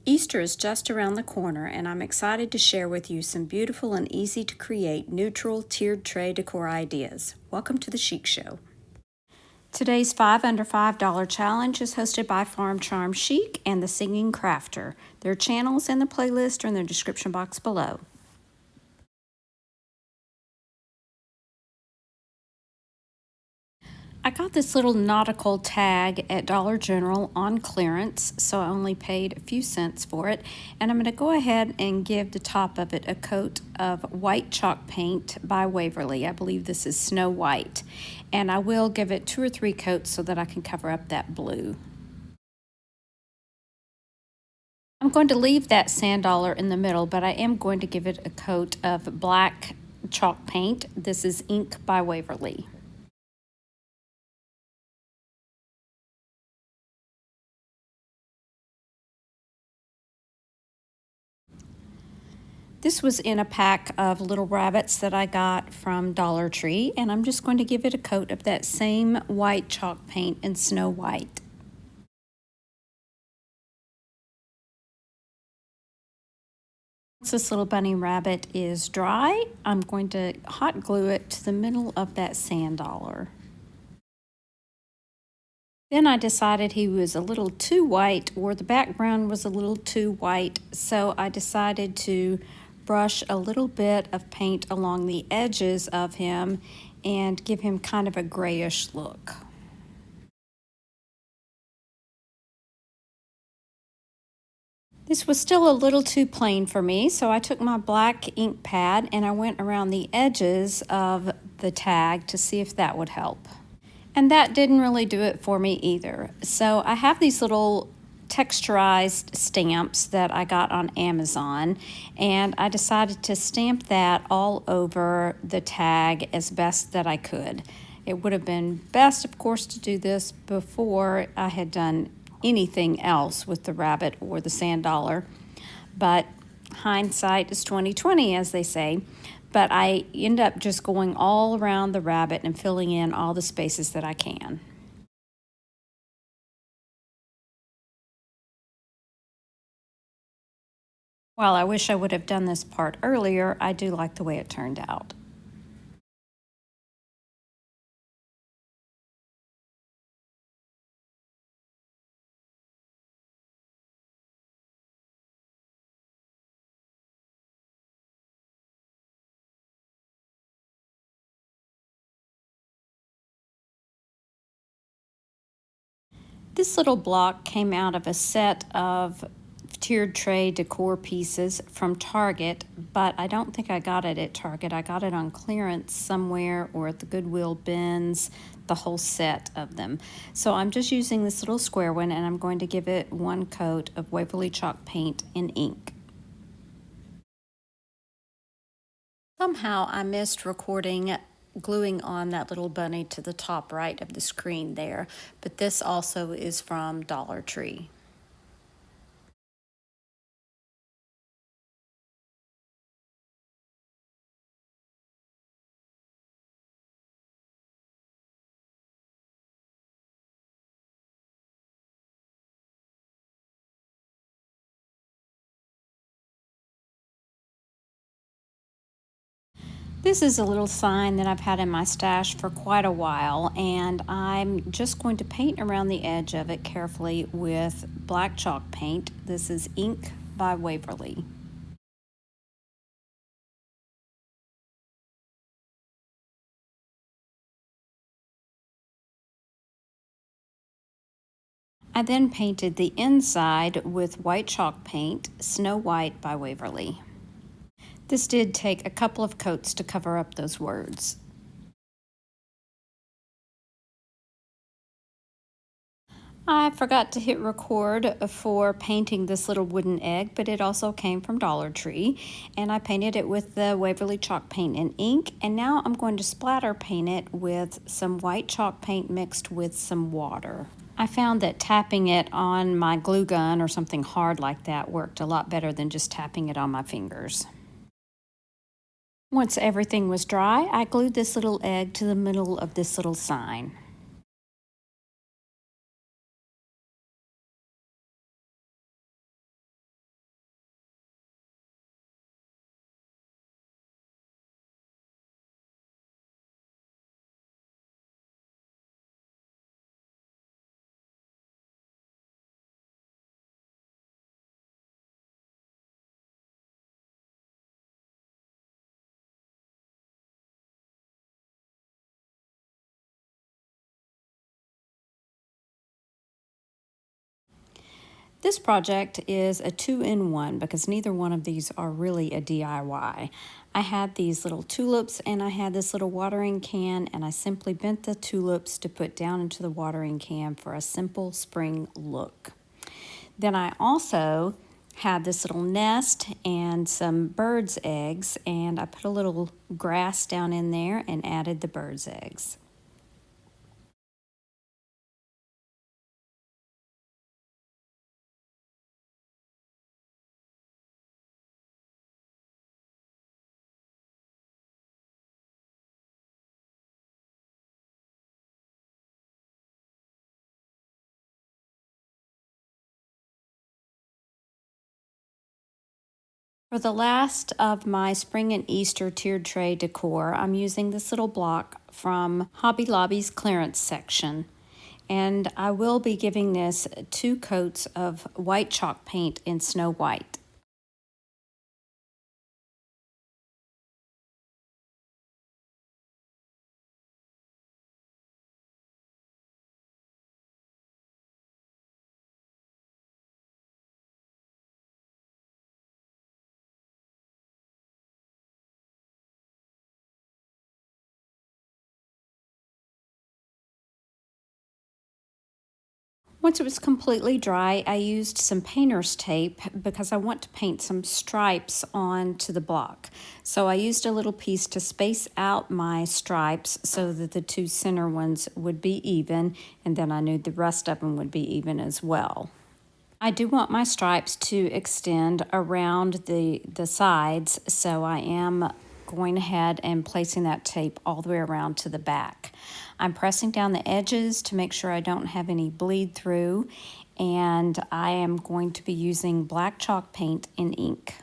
Easter is just around the corner, and I'm excited to share with you some beautiful and easy to create neutral tiered tray decor ideas. Welcome to the Chic Show. Today's 5 under $5 challenge is hosted by Farm Charm Chic and the Singing Crafter. Their channels and the playlist are in the description box below. I got this little nautical tag at Dollar General on clearance, so I only paid a few cents for it. And I'm going to go ahead and give the top of it a coat of white chalk paint by Waverly. I believe this is Snow White. And I will give it 2 or 3 coats so that I can cover up that blue. I'm going to leave that sand dollar in the middle, but I am going to give it a coat of black chalk paint. This is Ink by Waverly. This was in a pack of little rabbits that I got from Dollar Tree, and I'm just going to give it a coat of that same white chalk paint in Snow White. Once this little bunny rabbit is dry, I'm going to hot glue it to the middle of that sand dollar. Then I decided he was a little too white, or the background was a little too white, so I decided to brush a little bit of paint along the edges of him and give him kind of a grayish look. This was still a little too plain for me, so I took my black ink pad and I went around the edges of the tag to see if that would help. And that didn't really do it for me either. So I have these little texturized stamps that I got on Amazon, and I decided to stamp that all over the tag as best that I could. It would have been best, of course, to do this before I had done anything else with the rabbit or the sand dollar, but hindsight is 20/20, as they say. But I end up just going all around the rabbit and filling in all the spaces that I can. While I wish I would have done this part earlier, I do like the way it turned out. This little block came out of a set of tiered tray decor pieces from Target, but I don't think I got it at Target. I got it on clearance somewhere or at the Goodwill bins, the whole set of them. So I'm just using this little square one, and I'm going to give it 1 coat of Waverly chalk paint in ink. Somehow I missed recording gluing on that little bunny to the top right of the screen there, but this also is from Dollar Tree. This is a little sign that I've had in my stash for quite a while, and I'm just going to paint around the edge of it carefully with black chalk paint. This is Ink by Waverly. I then painted the inside with white chalk paint, Snow White by Waverly. This did take a couple of coats to cover up those words. I forgot to hit record for painting this little wooden egg, but it also came from Dollar Tree, and I painted it with the Waverly chalk paint and ink, and now I'm going to splatter paint it with some white chalk paint mixed with some water. I found that tapping it on my glue gun or something hard like that worked a lot better than just tapping it on my fingers. Once everything was dry, I glued this little egg to the middle of this little sign. This project is a two-in-one because neither one of these are really a DIY. I had these little tulips and I had this little watering can, and I simply bent the tulips to put down into the watering can for a simple spring look. Then I also had this little nest and some birds' eggs, and I put a little grass down in there and added the birds' eggs. For the last of my spring and Easter tiered tray decor, I'm using this little block from Hobby Lobby's clearance section. And I will be giving this 2 coats of white chalk paint in Snow White. Once it was completely dry, I used some painter's tape because I want to paint some stripes onto the block. So I used a little piece to space out my stripes so that the 2 center ones would be even, and then I knew the rest of them would be even as well. I do want my stripes to extend around the sides, so I am going ahead and placing that tape all the way around to the back. I'm pressing down the edges to make sure I don't have any bleed through, and I am going to be using black chalk paint and ink.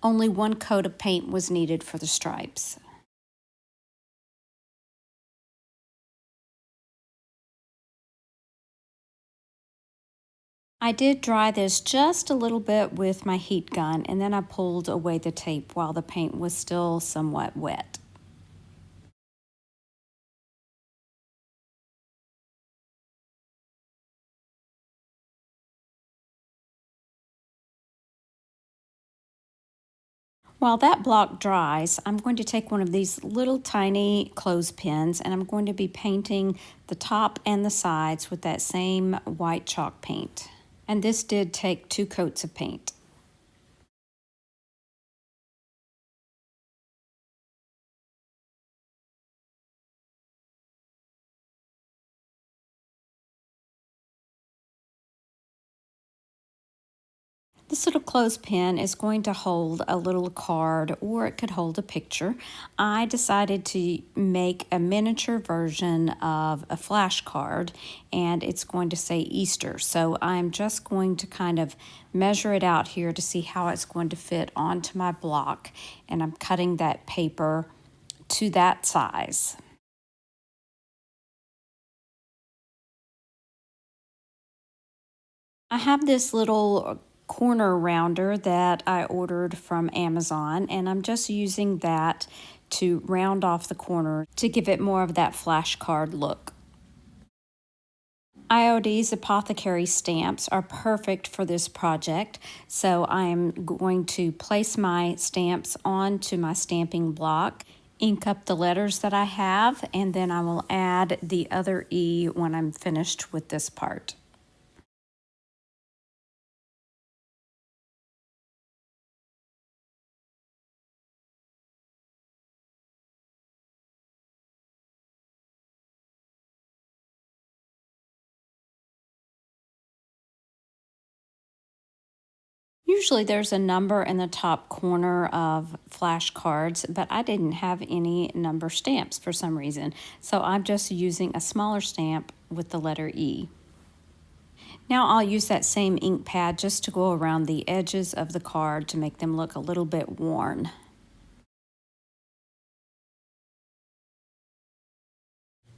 Only 1 coat of paint was needed for the stripes. I did dry this just a little bit with my heat gun, and then I pulled away the tape while the paint was still somewhat wet. While that block dries, I'm going to take one of these little tiny clothespins and I'm going to be painting the top and the sides with that same white chalk paint. And this did take 2 coats of paint. This little clothespin is going to hold a little card, or it could hold a picture. I decided to make a miniature version of a flashcard, and it's going to say Easter. So I'm just going to kind of measure it out here to see how it's going to fit onto my block, and I'm cutting that paper to that size. I have this little corner rounder that I ordered from Amazon, and I'm just using that to round off the corner to give it more of that flashcard look. IOD's apothecary stamps are perfect for this project, so I'm going to place my stamps onto my stamping block, ink up the letters that I have, and then I will add the other E when I'm finished with this part. Usually there's a number in the top corner of flashcards, but I didn't have any number stamps for some reason. So I'm just using a smaller stamp with the letter E. Now I'll use that same ink pad just to go around the edges of the card to make them look a little bit worn.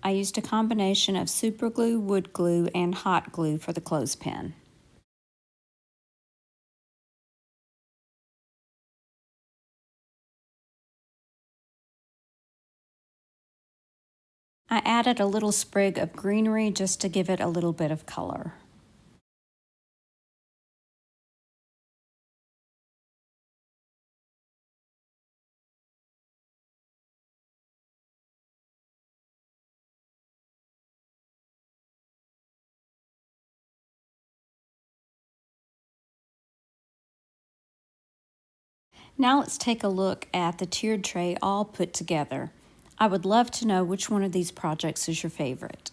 I used a combination of super glue, wood glue, and hot glue for the clothespin. I added a little sprig of greenery just to give it a little bit of color. Now let's take a look at the tiered tray all put together. I would love to know which one of these projects is your favorite.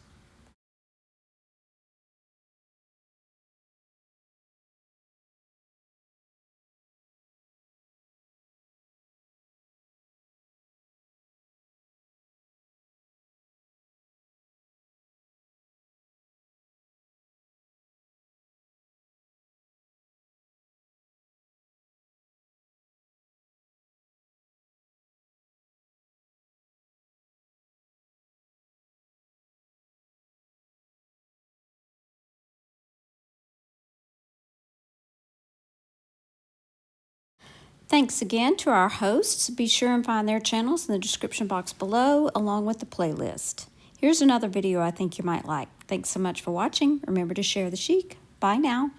Thanks again to our hosts. Be sure and find their channels in the description box below, along with the playlist. Here's another video I think you might like. Thanks so much for watching. Remember to share the chic. Bye now.